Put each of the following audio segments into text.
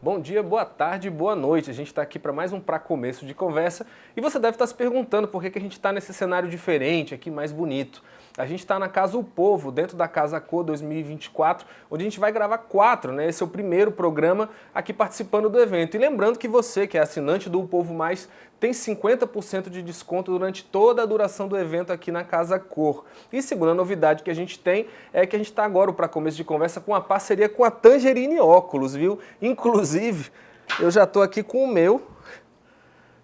Bom dia, boa tarde, boa noite. A gente está aqui para mais um Pra Começo de Conversa e você deve estar se perguntando por que a gente está nesse cenário diferente aqui, mais bonito. A gente está na Casa O Povo, dentro da Casa Cor 2024, onde a gente vai gravar 4, né? Esse é o primeiro programa aqui participando do evento. E lembrando que você, que é assinante do O Povo Mais, tem 50% de desconto durante toda a duração do evento aqui na Casa Cor. E segunda novidade que a gente tem é que a gente está agora, para começo de conversa, com uma parceria com a Tangerine Óculos, viu? Inclusive, eu já estou aqui com o meu.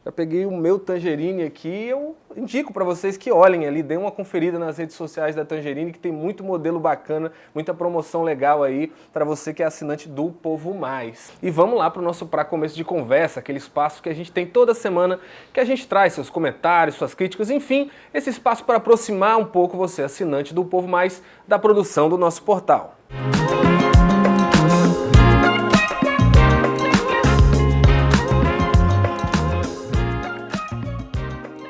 Já peguei o meu Tangerine aqui e eu indico para vocês que olhem ali, deem uma conferida nas redes sociais da Tangerine, que tem muito modelo bacana, muita promoção legal aí para você que é assinante do Povo Mais. E vamos lá para o nosso Pra Começo de Conversa, aquele espaço que a gente tem toda semana, que a gente traz seus comentários, suas críticas, enfim, esse espaço para aproximar um pouco você, assinante do Povo Mais, da produção do nosso portal.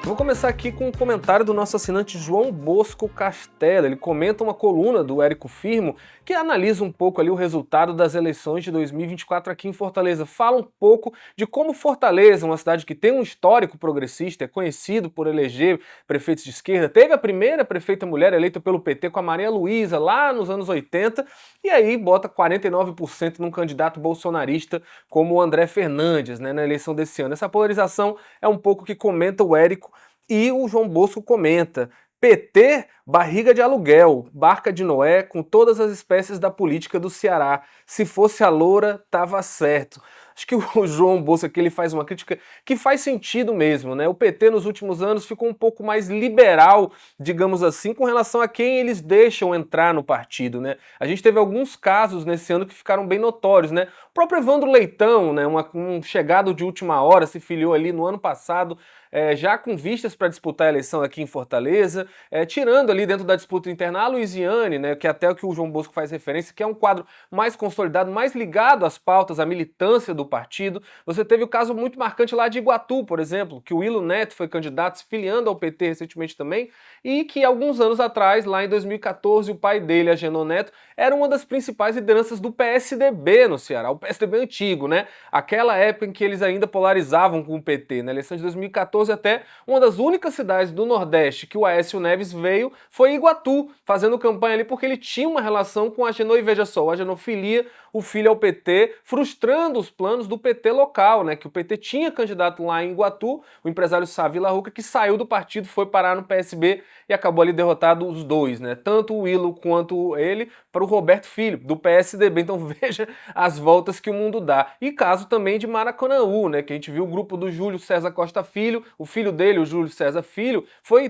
Vou começar aqui com um comentário do nosso assinante João Bosco Castelo. Ele comenta uma coluna do Érico Firmo que analisa um pouco ali o resultado das eleições de 2024 aqui em Fortaleza. Fala um pouco de como Fortaleza, uma cidade que tem um histórico progressista, é conhecido por eleger prefeitos de esquerda, teve a primeira prefeita mulher eleita pelo PT com a Maria Luísa lá nos anos 80, e aí bota 49% num candidato bolsonarista como o André Fernandes, né, na eleição desse ano. Essa polarização é um pouco que comenta o Érico. E o João Bosco comenta: PT, barriga de aluguel, barca de Noé com todas as espécies da política do Ceará. Se fosse a loura, tava certo. Acho que o João Bosco aqui ele faz uma crítica que faz sentido mesmo, né? O PT nos últimos anos ficou um pouco mais liberal, digamos assim, com relação a quem eles deixam entrar no partido, né? A gente teve alguns casos nesse ano que ficaram bem notórios, né? O próprio Evandro Leitão, né? Um chegado de última hora, se filiou ali no ano passado, já com vistas para disputar a eleição aqui em Fortaleza, tirando ali dentro da disputa interna a Luiziane, né, que é até o que o João Bosco faz referência, que é um quadro mais consolidado, mais ligado às pautas, à militância do partido. Você teve o caso muito marcante lá de Iguatu, por exemplo, que o Willo Neto foi candidato, se filiando ao PT recentemente também, e que alguns anos atrás, lá em 2014, o pai dele, Agenor Neto, era uma das principais lideranças do PSDB no Ceará, o PSDB antigo, né? Aquela época em que eles ainda polarizavam com o PT. Na eleição de 2014, até uma das únicas cidades do Nordeste que o Aécio Neves veio foi Iguatu, fazendo campanha ali porque ele tinha uma relação com o Agenor, e veja só, o Agenor filia o filho ao PT, frustrando os planos do PT local, né? Que o PT tinha candidato lá em Iguatu, o empresário Savi Larruca, que saiu do partido, foi parar no PSB e acabou ali derrotado os dois, né? Tanto o Willo quanto ele para o Roberto Filho, do PSDB. Então veja as voltas que o mundo dá. E caso também de Maracanaú, né? Que a gente viu o grupo do Júlio César Costa Filho, o filho dele, o Júlio César Filho,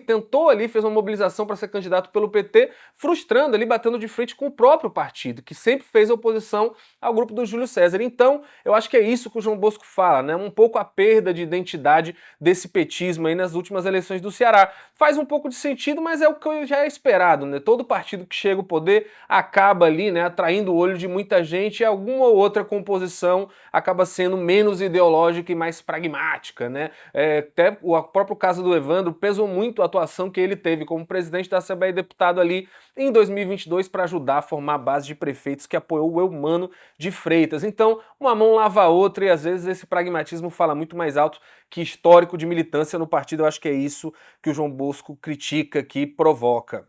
tentou ali, fez uma mobilização para ser candidato pelo PT, frustrando ali, batendo de frente com o próprio partido, que sempre fez oposição ao grupo do Júlio César. Então, eu acho que é isso que o João Bosco fala, né? Um pouco a perda de identidade desse petismo aí nas últimas eleições do Ceará. Faz um pouco de sentido, mas é o que já é esperado, né? Todo partido que chega ao poder acaba ali, né, atraindo o olho de muita gente, e alguma ou outra composição acaba sendo menos ideológica e mais pragmática, né? Até o próprio caso do Evandro pesou muito a atuação que ele teve como presidente da Assembleia e deputado ali em 2022 para ajudar a formar a base de prefeitos que apoiou o Eumano de Freitas. Então, uma mão lava a outra e às vezes esse pragmatismo fala muito mais alto que histórico de militância no partido. Eu acho que é isso que o João Bosco critica, que provoca.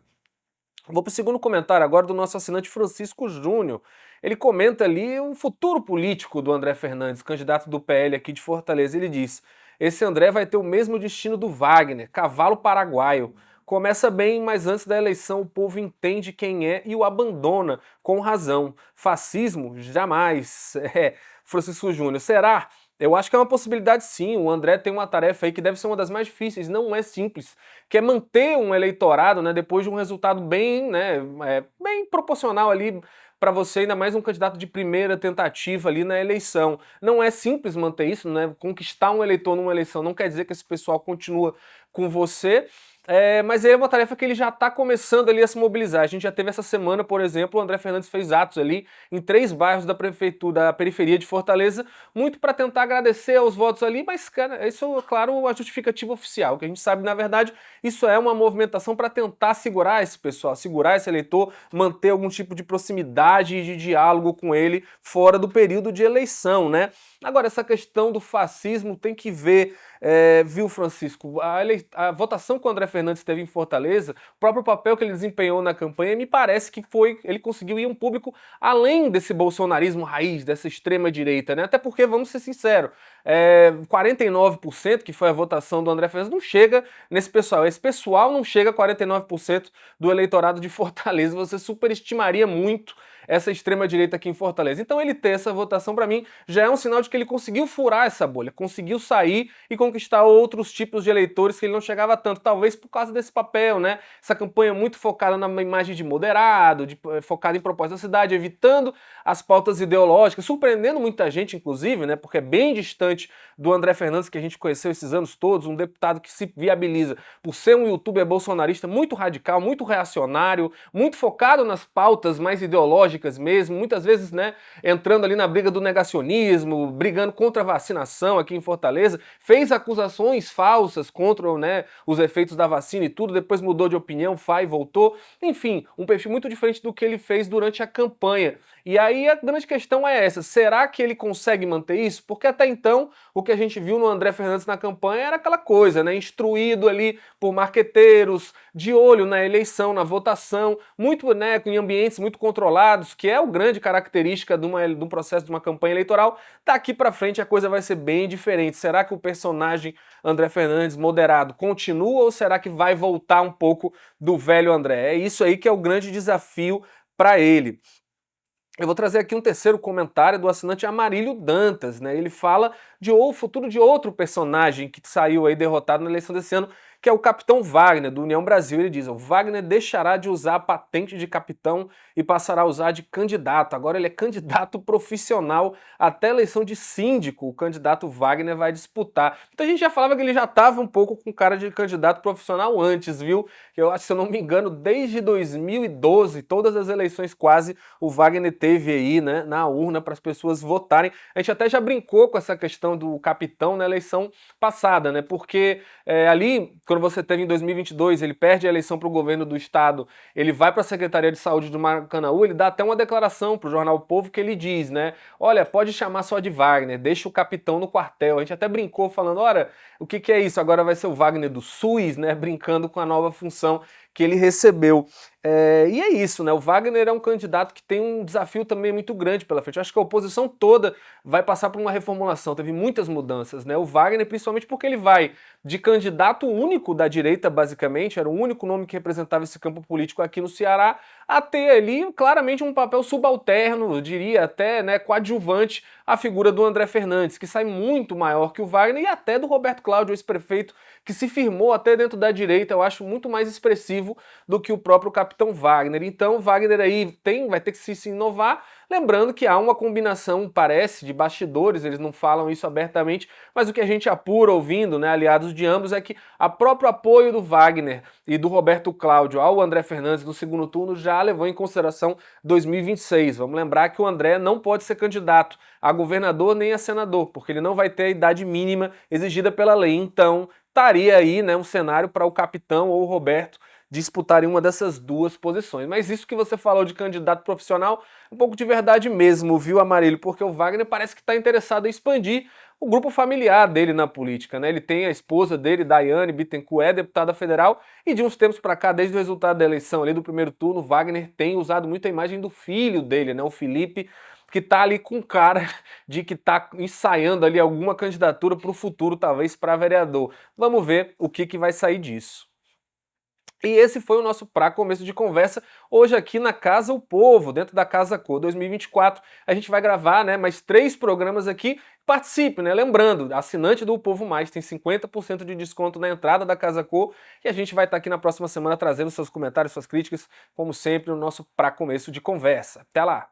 Vou para o segundo comentário agora do nosso assinante Francisco Júnior. Ele comenta ali o futuro político do André Fernandes, candidato do PL aqui de Fortaleza. Ele diz: esse André vai ter o mesmo destino do Wagner, cavalo paraguaio. Começa bem, mas antes da eleição o povo entende quem é e o abandona, com razão. Fascismo? Jamais. Francisco Júnior, será? Eu acho que é uma possibilidade sim. O André tem uma tarefa aí que deve ser uma das mais difíceis, não é simples, que é manter um eleitorado, né, depois de um resultado bem, né, bem proporcional ali para você, ainda mais um candidato de primeira tentativa ali na eleição. Não é simples manter isso, né? Conquistar um eleitor numa eleição não quer dizer que esse pessoal continua com você. Mas é uma tarefa que ele já está começando ali a se mobilizar. A gente já teve essa semana, por exemplo, o André Fernandes fez atos ali em 3 bairros da prefeitura, da periferia de Fortaleza, muito para tentar agradecer aos votos ali, mas, cara, isso é, claro, a justificativa oficial, que a gente sabe, na verdade, isso é uma movimentação para tentar segurar esse pessoal, segurar esse eleitor, manter algum tipo de proximidade e de diálogo com ele fora do período de eleição, né? Agora, essa questão do fascismo tem que ver, viu, Francisco, a votação que o André Fernandes teve em Fortaleza, o próprio papel que ele desempenhou na campanha, me parece que ele conseguiu ir um público além desse bolsonarismo raiz, dessa extrema-direita, né? Até porque, vamos ser sinceros, 49%, que foi a votação do André Fernandes, não chega nesse pessoal. Esse pessoal não chega a 49% do eleitorado de Fortaleza. Você superestimaria muito essa extrema-direita aqui em Fortaleza. Então ele ter essa votação, para mim, já é um sinal de que ele conseguiu furar essa bolha, conseguiu sair e conquistar outros tipos de eleitores que ele não chegava tanto, talvez por causa desse papel, né? Essa campanha muito focada na imagem de moderado, focada em propostas da cidade, evitando as pautas ideológicas, surpreendendo muita gente, inclusive, né? Porque é bem distante do André Fernandes que a gente conheceu esses anos todos, um deputado que se viabiliza por ser um youtuber bolsonarista muito radical, muito reacionário, muito focado nas pautas mais ideológicas mesmo, muitas vezes, né, entrando ali na briga do negacionismo, brigando contra a vacinação aqui em Fortaleza, fez acusações falsas contra, né, os efeitos da vacina e tudo, depois mudou de opinião, voltou, enfim, um perfil muito diferente do que ele fez durante a campanha. E aí a grande questão é essa, será que ele consegue manter isso? Porque até então, o que a gente viu no André Fernandes na campanha era aquela coisa, né, instruído ali por marqueteiros, de olho na eleição, na votação, muito, né, em ambientes muito controlados, que é o grande característica de um processo de uma campanha eleitoral. Daqui pra frente a coisa vai ser bem diferente. Será que o personagem André Fernandes moderado continua ou será que vai voltar um pouco do velho André? É isso aí que é o grande desafio para ele. Eu vou trazer aqui um terceiro comentário do assinante Amarílio Dantas, né? Ele fala de o futuro de outro personagem que saiu aí derrotado na eleição desse ano, que é o Capitão Wagner, do União Brasil. Ele diz: o Wagner deixará de usar a patente de capitão e passará a usar de candidato. Agora ele é candidato profissional até a eleição de síndico. O candidato Wagner vai disputar. Então a gente já falava que ele já estava um pouco com cara de candidato profissional antes, viu? Eu acho, se eu não me engano, desde 2012, todas as eleições quase, o Wagner teve aí, né, na urna para as pessoas votarem. A gente até já brincou com essa questão do capitão na eleição passada, né? Porque ali, quando você teve em 2022, ele perde a eleição para o governo do estado, ele vai para a Secretaria de Saúde do Maracanaú, ele dá até uma declaração para o jornal O Povo que ele diz, né? Olha, pode chamar só de Wagner, deixa o capitão no quartel. A gente até brincou falando, olha, o que é isso? Agora vai ser o Wagner do SUS, né? Brincando com a nova função que ele recebeu. E é isso, né? O Wagner é um candidato que tem um desafio também muito grande pela frente. Eu acho que a oposição toda vai passar por uma reformulação, teve muitas mudanças, né? O Wagner, principalmente porque ele vai de candidato único da direita, basicamente, era o único nome que representava esse campo político aqui no Ceará, a ter ali claramente um papel subalterno, eu diria até, né, coadjuvante à figura do André Fernandes, que sai muito maior que o Wagner e até do Roberto Cláudio, ex-prefeito, que se firmou até dentro da direita, eu acho muito mais expressivo do que o próprio Capitão Wagner. Então o Wagner aí vai ter que se inovar, lembrando que há uma combinação, parece, de bastidores, eles não falam isso abertamente, mas o que a gente apura ouvindo, né, aliados de ambos, é que o próprio apoio do Wagner e do Roberto Cláudio ao André Fernandes no segundo turno já levou em consideração 2026. Vamos lembrar que o André não pode ser candidato a governador nem a senador, porque ele não vai ter a idade mínima exigida pela lei. Então, estaria aí, né, um cenário para o capitão ou o Roberto disputarem uma dessas duas posições. Mas isso que você falou de candidato profissional, um pouco de verdade mesmo, viu, Amarílio? Porque o Wagner parece que está interessado em expandir o grupo familiar dele na política, né? Ele tem a esposa dele, Daiane Bittencourt, é deputada federal, e de uns tempos para cá, desde o resultado da eleição ali do primeiro turno, o Wagner tem usado muito a imagem do filho dele, né? O Felipe, que tá ali com cara de que tá ensaiando ali alguma candidatura para o futuro, talvez para vereador. Vamos ver o que vai sair disso. E esse foi o nosso Pra Começo de Conversa, hoje aqui na Casa O Povo, dentro da Casa Cor 2024. A gente vai gravar, né, mais 3 programas aqui. Participe, né? Lembrando, assinante do O Povo Mais tem 50% de desconto na entrada da Casa Cor e a gente vai estar aqui na próxima semana trazendo seus comentários, suas críticas, como sempre, no nosso Pra Começo de Conversa. Até lá!